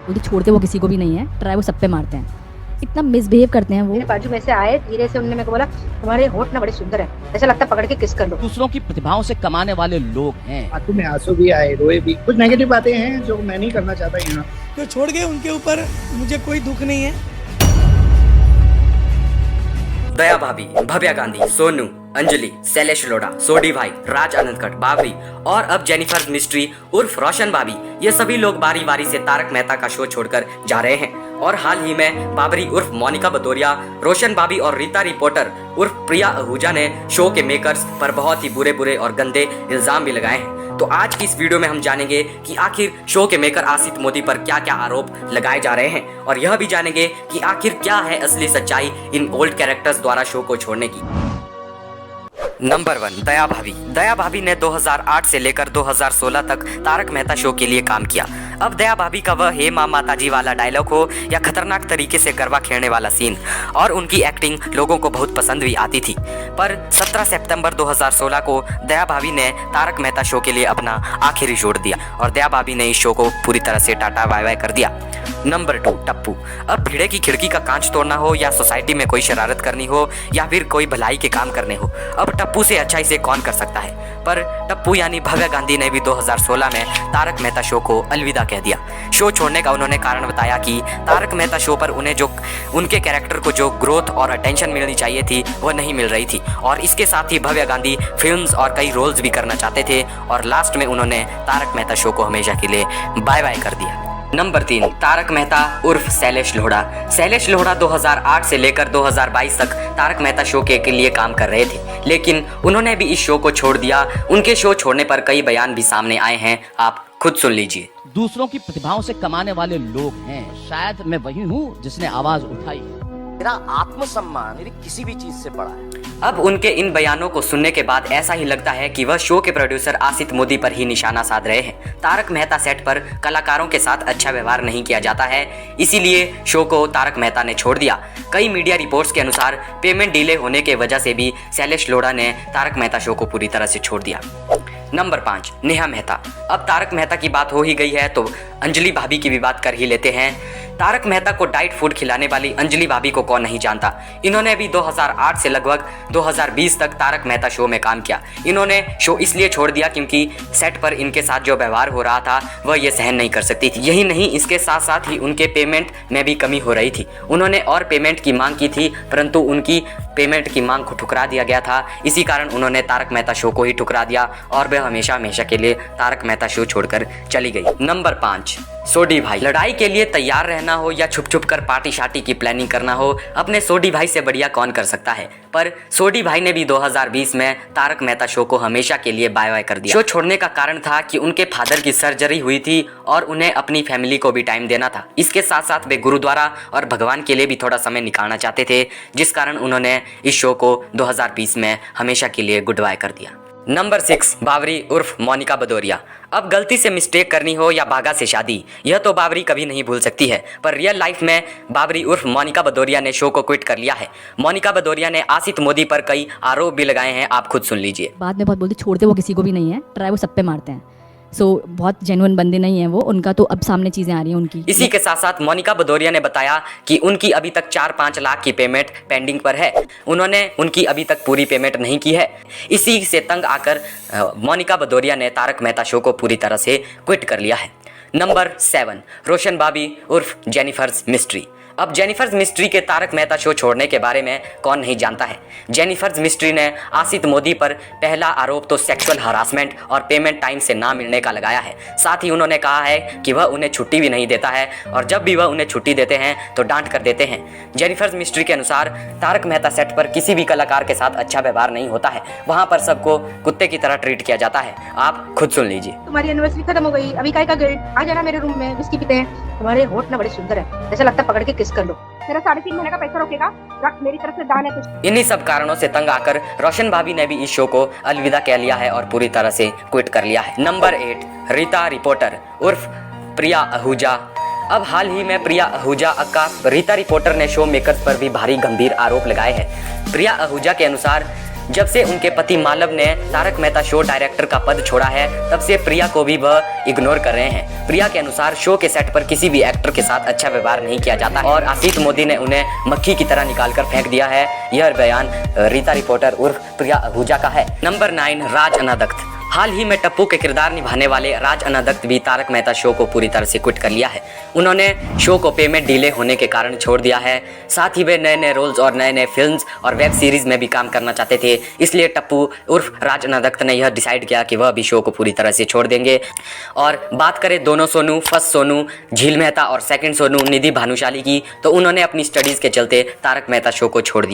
बोलते छोड़ते वो किसी को भी नहीं है, ट्राई वो सब पे मारते हैं। इतना मिसबिहेव करते हैं वो। मेरे बाजू में से आए, धीरे से उन्होंने मेरे को बोला तुम्हारे होठ ना बड़े सुंदर है, ऐसा लगता है पकड़ के किस कर लो। दूसरों की प्रतिभाओं से कमाने वाले लोग हैं। आंखों में आंसू भी आए, रोए भी। कुछ नेगेटिव बातें हैं जो मैं नहीं करना चाहता यहाँ। जो छोड़ गए उनके ऊपर मुझे कोई दुख नहीं है। दया भाभी, भव्या गांधी, सोनू, अंजलि, शैलेश लोढ़ा, सोडी भाई, राज अनंतकट, बाबरी और अब जेनिफर मिस्ट्री उर्फ रोशन भाभी, ये सभी लोग बारी बारी से तारक मेहता का शो छोड़कर जा रहे हैं। और हाल ही में बाबरी उर्फ मोनिका भदौरिया, रोशन भाभी और रीता रिपोर्टर उर्फ प्रिया आहूजा ने शो के मेकर्स पर बहुत ही बुरे बुरे और गंदे इल्जाम भी लगाए हैं। तो आज की इस वीडियो में हम जानेंगे कि आखिर शो के मेकर आसित मोदी पर क्या क्या आरोप लगाए जा रहे हैं, और यह भी जानेंगे कि आखिर क्या है असली सच्चाई इन ओल्ड कैरेक्टर्स द्वारा शो को छोड़ने की। नंबर 1, दया भाभी। दया भाभी ने 2008 से लेकर 2016 तक तारक मेहता शो के लिए काम किया। अब दया भाभी का वह हे माँ माताजी वाला डायलॉग हो या खतरनाक तरीके से गरबा खेलने वाला सीन, और उनकी एक्टिंग लोगों को बहुत पसंद भी आती थी। पर 17 सितंबर 2016 को दया भाभी ने तारक मेहता शो के लिए अपना आखिरी जोड़ दिया और दया भाभी ने इस शो को पूरी तरह से टाटा बाय बाय कर दिया। नंबर 2, टप्पू। अब भिड़े की खिड़की का कांच तोड़ना हो या सोसाइटी में कोई शरारत करनी हो या फिर कोई भलाई के काम करने हो, अब टप्पू से अच्छा इसे कौन कर सकता है। पर टप्पू यानी भव्या गांधी ने भी 2016 में तारक मेहता शो को अलविदा कह दिया। शो छोड़ने का उन्होंने कारण बताया कि तारक मेहता शो पर उन्हें जो उनके कैरेक्टर को जो ग्रोथ और अटेंशन मिलनी चाहिए थी वह नहीं मिल रही थी, और इसके साथ ही भव्या गांधी फिल्म्स और कई रोल्स भी करना चाहते थे, और लास्ट में उन्होंने तारक मेहता शो को हमेशा के लिए बाय बाय कर दिया। नंबर 3, तारक मेहता उर्फ शैलेश लोढ़ा। शैलेश लोढ़ा 2008 से लेकर 2022 तक तारक मेहता शो के लिए काम कर रहे थे, लेकिन उन्होंने भी इस शो को छोड़ दिया। उनके शो छोड़ने पर कई बयान भी सामने आए हैं, आप खुद सुन लीजिए। दूसरों की प्रतिभाओं से कमाने वाले लोग हैं। शायद मैं वही हूँ जिसने आवाज उठाई। मेरा आत्मसम्मान मेरी किसी भी चीज से बड़ा है। अब उनके इन बयानों को सुनने के बाद ऐसा ही लगता है कि वह शो के प्रोड्यूसर आसित मोदी पर ही निशाना साध रहे हैं। तारक मेहता सेट पर कलाकारों के साथ अच्छा व्यवहार नहीं किया जाता है, इसीलिए शो को तारक मेहता ने छोड़ दिया। कई मीडिया रिपोर्ट्स के अनुसार पेमेंट डिले होने के वजह से भी शैलेश लोढ़ा ने तारक मेहता शो को पूरी तरह से छोड़ दिया। नंबर 5, नेहा मेहता। अब तारक मेहता की बात हो ही गई है तो अंजलि भाभी की भी बात कर ही लेते हैं। तारक मेहता को डाइट फूड खिलाने वाली अंजलि भाभी को कौन नहीं जानता। इन्होंने भी 2008 से लगभग 2020 तक तारक मेहता शो में काम किया। इन्होंने शो इसलिए छोड़ दिया क्योंकि सेट पर इनके साथ जो व्यवहार हो रहा था वह ये सहन नहीं कर सकती थी। यही नहीं, इसके साथ साथ ही उनके पेमेंट में भी कमी हो रही थी। उन्होंने और पेमेंट की मांग की थी, परंतु उनकी पेमेंट की मांग को ठुकरा दिया गया था। इसी कारण उन्होंने तारक मेहता शो को ही ठुकरा दिया और वह हमेशा हमेशा के लिए तारक मेहता शो छोड़कर चली गई। नंबर 5, सोडी भाई। लड़ाई के लिए तैयार रहना हो या छुप छुप कर पार्टी शार्टी की प्लानिंग करना हो, अपने सोडी भाई से बढ़िया कौन कर सकता है। पर सोडी भाई ने भी 2020 में तारक मेहता शो को हमेशा के लिए बाय बाय कर दिया। शो छोड़ने का कारण था कि उनके फादर की सर्जरी हुई थी और उन्हें अपनी फैमिली को भी टाइम देना था। इसके साथ साथ वे गुरुद्वारा और भगवान के लिए भी थोड़ा समय निकालना चाहते थे, जिस कारण उन्होंने इस शो को 2020 में हमेशा के लिए गुड बाय कर दिया। नंबर 6, बाबरी उर्फ मोनिका भदौरिया। अब गलती से मिस्टेक करनी हो या भागा से शादी, यह तो बाबरी कभी नहीं भूल सकती है, पर रियल लाइफ में बाबरी उर्फ मोनिका भदौरिया ने शो को क्विट कर लिया है। मोनिका भदौरिया ने आसित मोदी पर कई आरोप भी लगाए हैं, आप खुद सुन लीजिए। बाद में बहुत बोलते छोड़ते वो किसी को भी नहीं है, ट्राई वो सब पे मारते हैं। सो बहुत जेन्युइन बंदे नहीं है वो, उनका तो अब सामने चीजें आ रही हैं उनकी। इसी के साथ साथ मोनिका भदौरिया ने बताया कि उनकी अभी तक 4-5 लाख की पेमेंट पेंडिंग पर है। उन्होंने उनकी अभी तक पूरी पेमेंट नहीं की है। इसी से तंग आकर मोनिका भदौरिया ने तारक मेहता शो को पूरी तरह से क्विट कर लिया है। नंबर 7, रोशन भाभी उर्फ जेनिफर मिस्ट्री। अब जेनिफर मिस्ट्री के तारक मेहता शो छोड़ने के बारे में कौन नहीं जानता है। जेनिफर मिस्ट्री ने आसित मोदी पर पहला आरोप तो सेक्सुअल हरासमेंट और पेमेंट टाइम से ना मिलने का लगाया है। साथ ही उन्होंने कहा है कि वह उन्हें छुट्टी भी नहीं देता है, और जब भी वह उन्हें छुट्टी देते हैं तो डांट कर देते हैं। जेनिफर मिस्ट्री के अनुसार तारक मेहता सेट पर किसी भी कलाकार के साथ अच्छा व्यवहार नहीं होता है, वहाँ पर सबको कुत्ते की तरह ट्रीट किया जाता है, आप खुद सुन लीजिए। तुम्हारी एनिवर्सरी खत्म हो गई, अभी काय का गिल्ट, आ जाना मेरे रूम में, विस्की पीते हैं, तुम्हारे होठ ना बड़े सुंदर है, ऐसा लगता है पकड़ के किस कर लो। मेरा 3.5 महीने का पैसा रोकेगा, रख, मेरी तरफ से दान है कुछ। इन्हीं सब कारणों से तंग आकर रोशन भाभी ने भी इस शो को अलविदा कह लिया है और पूरी तरह से क्विट कर लिया है। नंबर 8, रीता रिपोर्टर उर्फ प्रिया आहूजा। अब हाल ही में प्रिया आहूजा का रीता रिपोर्टर ने शो मेकर्स पर भी भारी गंभीर आरोप लगाए हैं। प्रिया आहूजा के अनुसार जब से उनके पति मालव ने तारक मेहता शो डायरेक्टर का पद छोड़ा है, तब से प्रिया को भी वह इग्नोर कर रहे हैं। प्रिया के अनुसार शो के सेट पर किसी भी एक्टर के साथ अच्छा व्यवहार नहीं किया जाता और आशीष मोदी ने उन्हें मक्खी की तरह निकालकर फेंक दिया है। यह बयान रीता रिपोर्टर उर्फ प्रिया आहूजा का है। नंबर 9, राज अनादक्त। हाल ही में टप्पू के किरदार निभाने वाले राज अनादक्त भी तारक मेहता शो को पूरी तरह से क्विट कर लिया है। उन्होंने शो को पेमेंट डिले होने के कारण छोड़ दिया है। साथ ही वे नए नए रोल्स और नए नए फिल्म्स और वेब सीरीज में भी काम करना चाहते थे, इसलिए टप्पू उर्फ राज अनादक्त ने यह डिसाइड किया कि वह भी शो को पूरी तरह से छोड़ देंगे। और बात करें दोनों सोनू, फर्स्ट सोनू झील मेहता और सेकंड सोनू निधि भानुशाली की, तो उन्होंने अपनी स्टडीज के चलते तारक मेहता शो को छोड़ दिया।